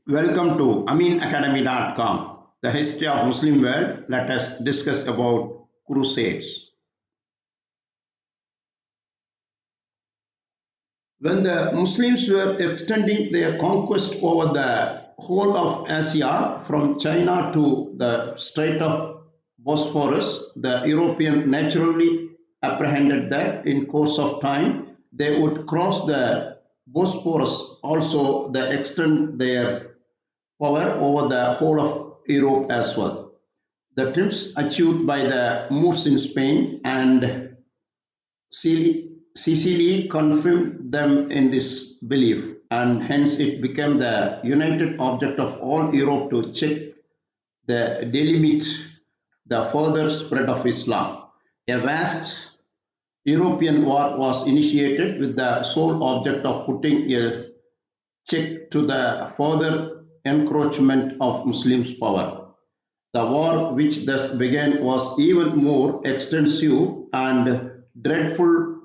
Welcome to AminAcademy.com, the history of Muslim world. Let us discuss about Crusades. When the Muslims were extending their conquest over the whole of Asia, from China to the Strait of Bosphorus, the European naturally apprehended that in course of time they would cross the Bosphorus, also they extend their power over the whole of Europe as well. The triumphs achieved by the Moors in Spain and Sicily confirmed them in this belief, and hence it became the united object of all Europe to check the delimit the further spread of Islam. A vast European war was initiated with the sole object of putting a check to the further encroachment of Muslims' power. The war which thus began was even more extensive and dreadful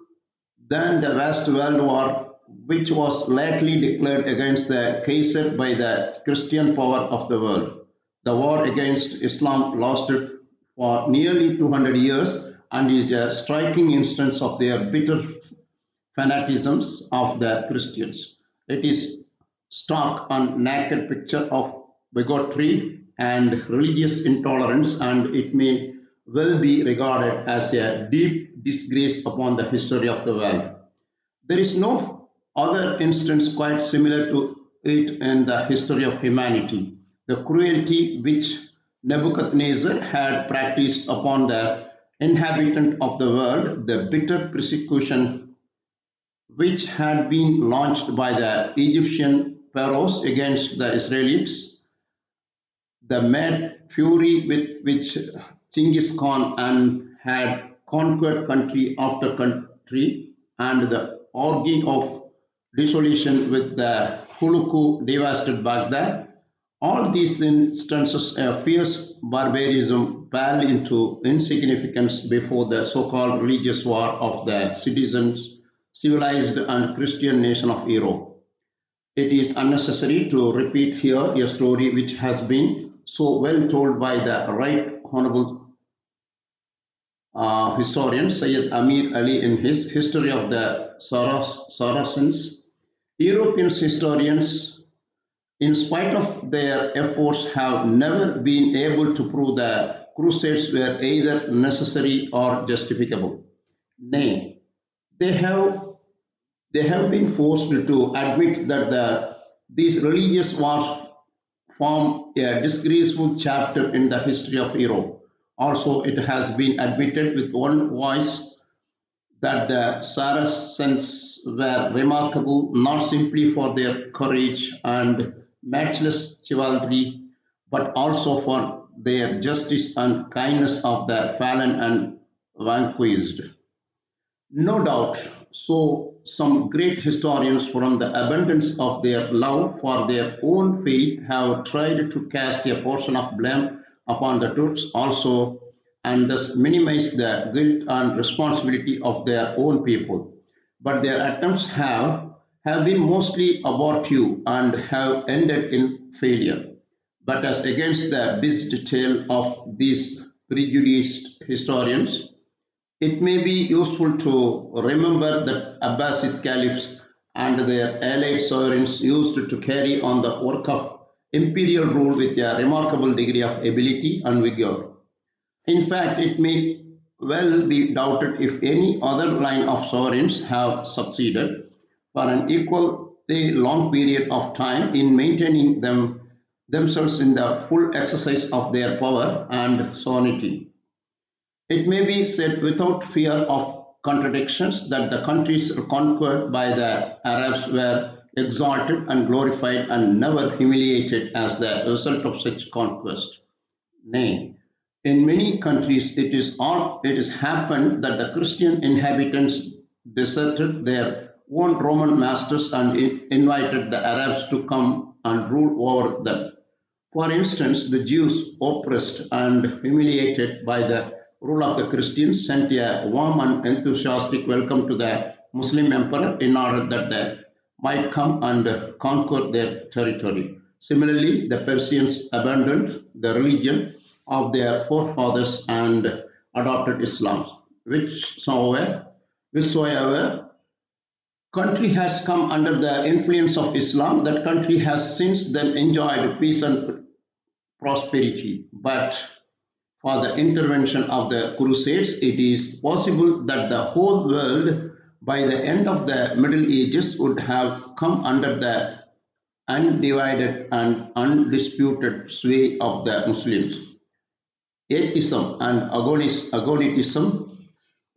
than the First World War, which was lately declared against the Kaiser by the Christian power of the world. The war against Islam lasted for nearly 200 years and is a striking instance of their bitter fanaticisms of the Christians. It is stark and naked picture of bigotry and religious intolerance, and it may well be regarded as a deep disgrace upon the history of the world. There is no other instance quite similar to it in the history of humanity. The cruelty which Nebuchadnezzar had practiced upon the inhabitant of the world, the bitter persecution which had been launched by the Egyptian pharaohs against the Israelites, the mad fury with which Genghis Khan and had conquered country after country, and the orgy of dissolution with the Huluku devastated Baghdad. All these instances of fierce barbarism pale into insignificance before the so-called religious war of the citizens, civilized and Christian nation of Europe. It is unnecessary to repeat here a story which has been so well told by the Right Honorable historian Sayyid Amir Ali in his History of the Saracens. European historians, in spite of their efforts, have never been able to prove the Crusades were either necessary or justificable. Nay, they have they have been forced to admit that these religious wars form a disgraceful chapter in the history of Europe. Also, it has been admitted with one voice that the Saracens were remarkable not simply for their courage and matchless chivalry, but also for their justice and kindness of the fallen and vanquished. No doubt, so some great historians, from the abundance of their love for their own faith, have tried to cast a portion of blame upon the Turks also, and thus minimize the guilt and responsibility of their own people. But their attempts have been mostly abortive and have ended in failure. But as against the bizarre tale of these prejudiced historians, it may be useful to remember that Abbasid caliphs and their allied sovereigns used to carry on the work of imperial rule with a remarkable degree of ability and vigor. In fact, it may well be doubted if any other line of sovereigns have succeeded for an equally long period of time in maintaining themselves in the full exercise of their power and sovereignty. It may be said without fear of contradictions that the countries conquered by the Arabs were exalted and glorified and never humiliated as the result of such conquest. Nay, in many countries it is happened that the Christian inhabitants deserted their own Roman masters and invited the Arabs to come and rule over them. For instance, the Jews, oppressed and humiliated by the rule of the Christians, sent a warm and enthusiastic welcome to the Muslim emperor in order that they might come and conquer their territory. Similarly, the Persians abandoned the religion of their forefathers and adopted Islam, whichsoever country has come under the influence of Islam, that country has since then enjoyed peace and prosperity. But for the intervention of the Crusades, it is possible that the whole world by the end of the Middle Ages would have come under the undivided and undisputed sway of the Muslims. Atheism and agonitism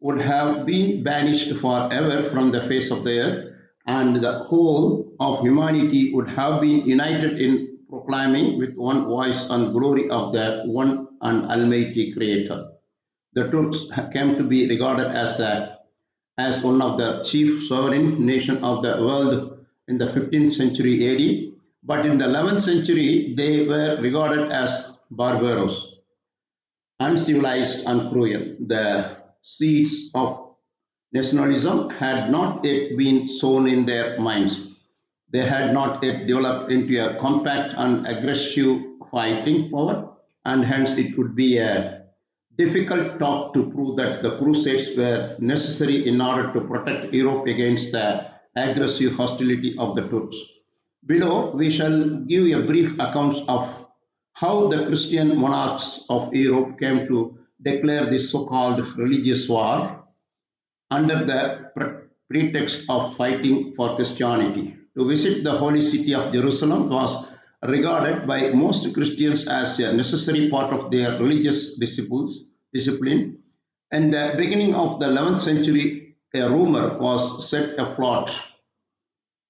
would have been banished forever from the face of the earth, and the whole of humanity would have been united in proclaiming with one voice and glory of the one and almighty Creator. The Turks came to be regarded as one of the chief sovereign nations of the world in the 15th century AD, but in the 11th century they were regarded as barbarous, uncivilized, and cruel. The seeds of nationalism had not yet been sown in their minds. They had not yet developed into a compact and aggressive fighting power, and hence it would be a difficult task to prove that the Crusades were necessary in order to protect Europe against the aggressive hostility of the Turks. Below, we shall give a brief account of how the Christian monarchs of Europe came to declare this so called religious war under the pretext of fighting for Christianity. To visit the holy city of Jerusalem was regarded by most Christians as a necessary part of their religious discipline. In the beginning of the 11th century, a rumor was set afloat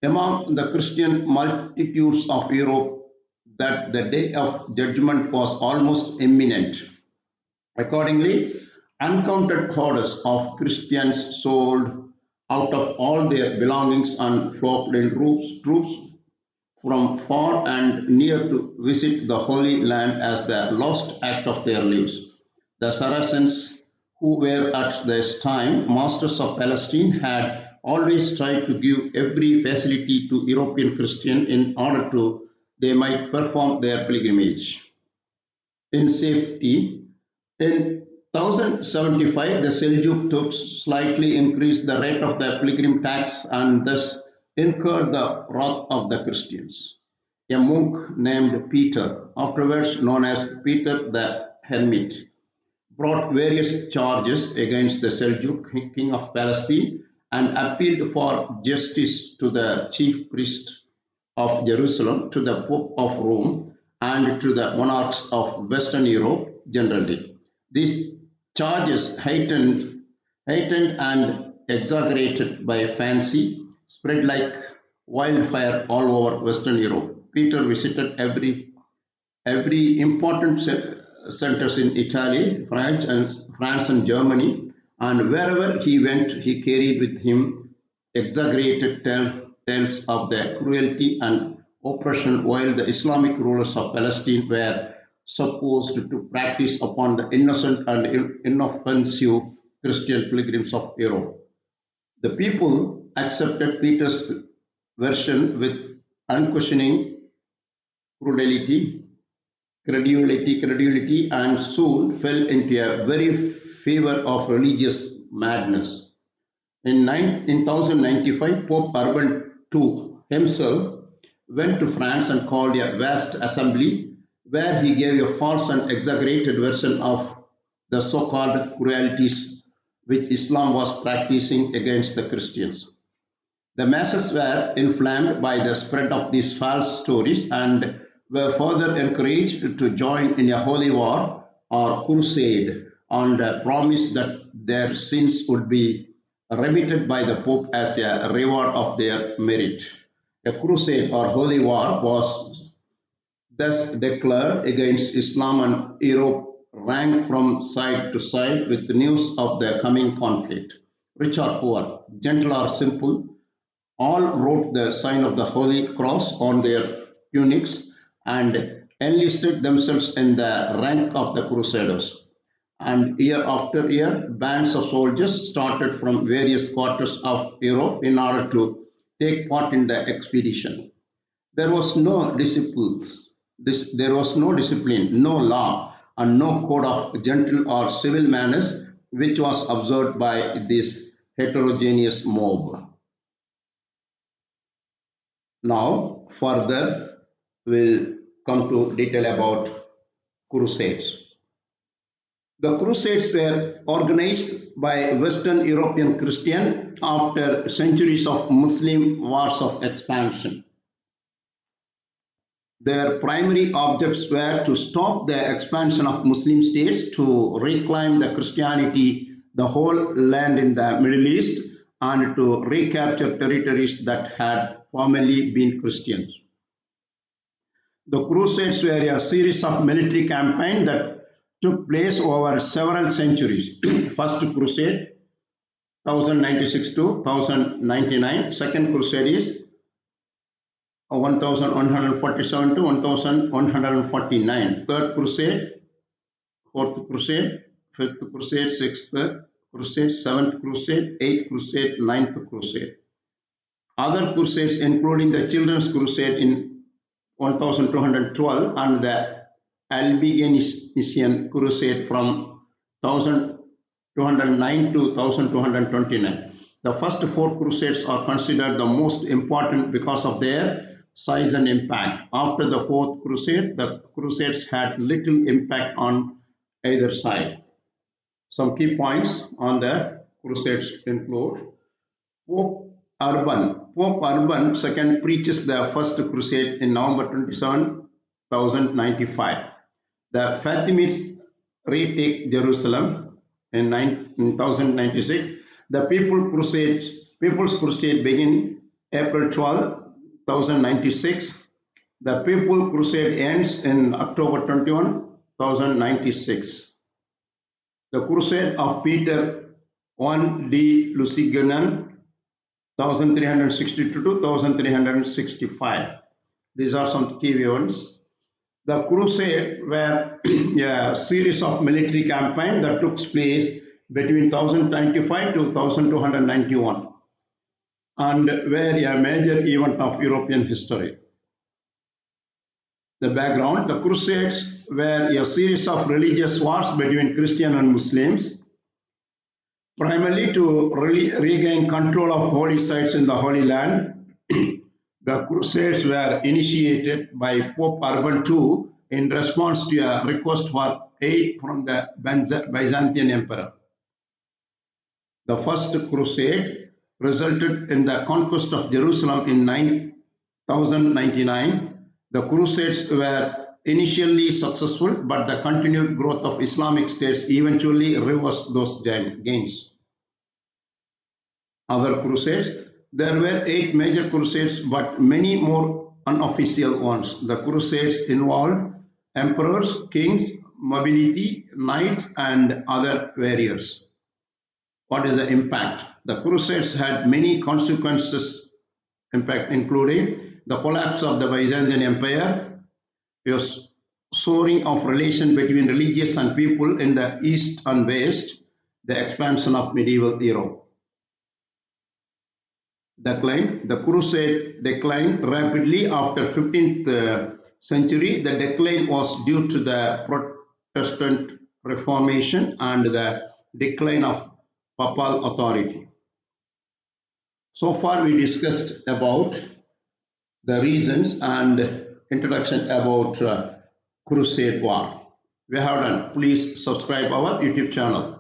among the Christian multitudes of Europe that the day of judgment was almost imminent. Accordingly, uncounted hordes of Christians sold out of all their belongings and flocked in troops from far and near to visit the Holy Land as the last act of their lives. The Saracens, who were at this time masters of Palestine, had always tried to give every facility to European Christians in order to they might perform their pilgrimage in safety. In 1075, the Seljuk Turks slightly increased the rate of the pilgrim tax and thus incurred the wrath of the Christians. A monk named Peter, afterwards known as Peter the Hermit, brought various charges against the Seljuk king of Palestine and appealed for justice to the chief priest of Jerusalem, to the Pope of Rome, and to the monarchs of Western Europe generally. These charges, heightened and exaggerated by fancy, spread like wildfire all over Western Europe. Peter visited every important centers in Italy, France and Germany, and wherever he went, he carried with him exaggerated tales of the cruelty and oppression, while the Islamic rulers of Palestine were supposed to practice upon the innocent and inoffensive Christian pilgrims of Europe. The people accepted Peter's version with unquestioning credulity, and soon fell into a very fever of religious madness. In 1095, Pope Urban II himself went to France and called a vast assembly where he gave a false and exaggerated version of the so-called cruelties which Islam was practicing against the Christians. The masses were inflamed by the spread of these false stories and were further encouraged to join in a holy war or crusade on the promise that their sins would be remitted by the Pope as a reward of their merit. A crusade or holy war was thus declared against Islam, and Europe rang from side to side with the news of the coming conflict. Rich or poor, gentle or simple, all wrote the sign of the Holy Cross on their tunics and enlisted themselves in the rank of the Crusaders. And year after year, bands of soldiers started from various quarters of Europe in order to take part in the expedition. There was no discipline, no law, and no code of gentle or civil manners which was observed by this heterogeneous mob. Now, further, we'll come to detail about Crusades. The Crusades were organized by Western European Christian after centuries of Muslim wars of expansion. Their primary objects were to stop the expansion of Muslim states, to reclaim the Christianity, the whole land in the Middle East, and to recapture territories that had formerly been Christian. The Crusades were a series of military campaigns that took place over several centuries. First Crusade, 1096 to 1099. Second Crusade is 1147 to 1149. Third Crusade, Fourth Crusade, Fifth Crusade, Sixth Crusade, Seventh Crusade, Eighth Crusade, Ninth Crusade. Other crusades, including the Children's Crusade in 1212 and the Albigensian Crusade from 1209 to 1229. The first four crusades are considered the most important because of their size and impact. After the fourth crusade, the crusades had little impact on either side. Some key points on the crusades include Pope Urban II preaches the first crusade in November 27, 1095. The Fatimids retake Jerusalem in 1096. The People's Crusade begin April 12, 1096. The People's Crusade ends in October 21, 1096. The Crusade of Peter I de Lusignan 1362 to 1365. These are some key events. The Crusade were a series of military campaigns that took place between 1095 to 1291 and were a major event of European history. The background: the Crusades were a series of religious wars between Christians and Muslims, primarily to regain control of holy sites in the Holy Land. The Crusades were initiated by Pope Urban II in response to a request for aid from the Byzantine Emperor. The First Crusade resulted in the conquest of Jerusalem in 1099. The Crusades were initially successful, but the continued growth of Islamic states eventually reversed those gains. Other crusades: there were 8 major crusades, but many more unofficial ones. The crusades involved emperors, kings, nobility, knights, and other warriors. What is the impact? The crusades had many consequences, impact, including the collapse of the Byzantine Empire, soaring of relation between religious and people in the East and West, the expansion of medieval Europe. Decline. The crusade declined rapidly after 15th century. The decline was due to the Protestant Reformation and the decline of papal authority. So far we discussed about the reasons and introduction about Crusade War. We have done. Please subscribe our YouTube channel.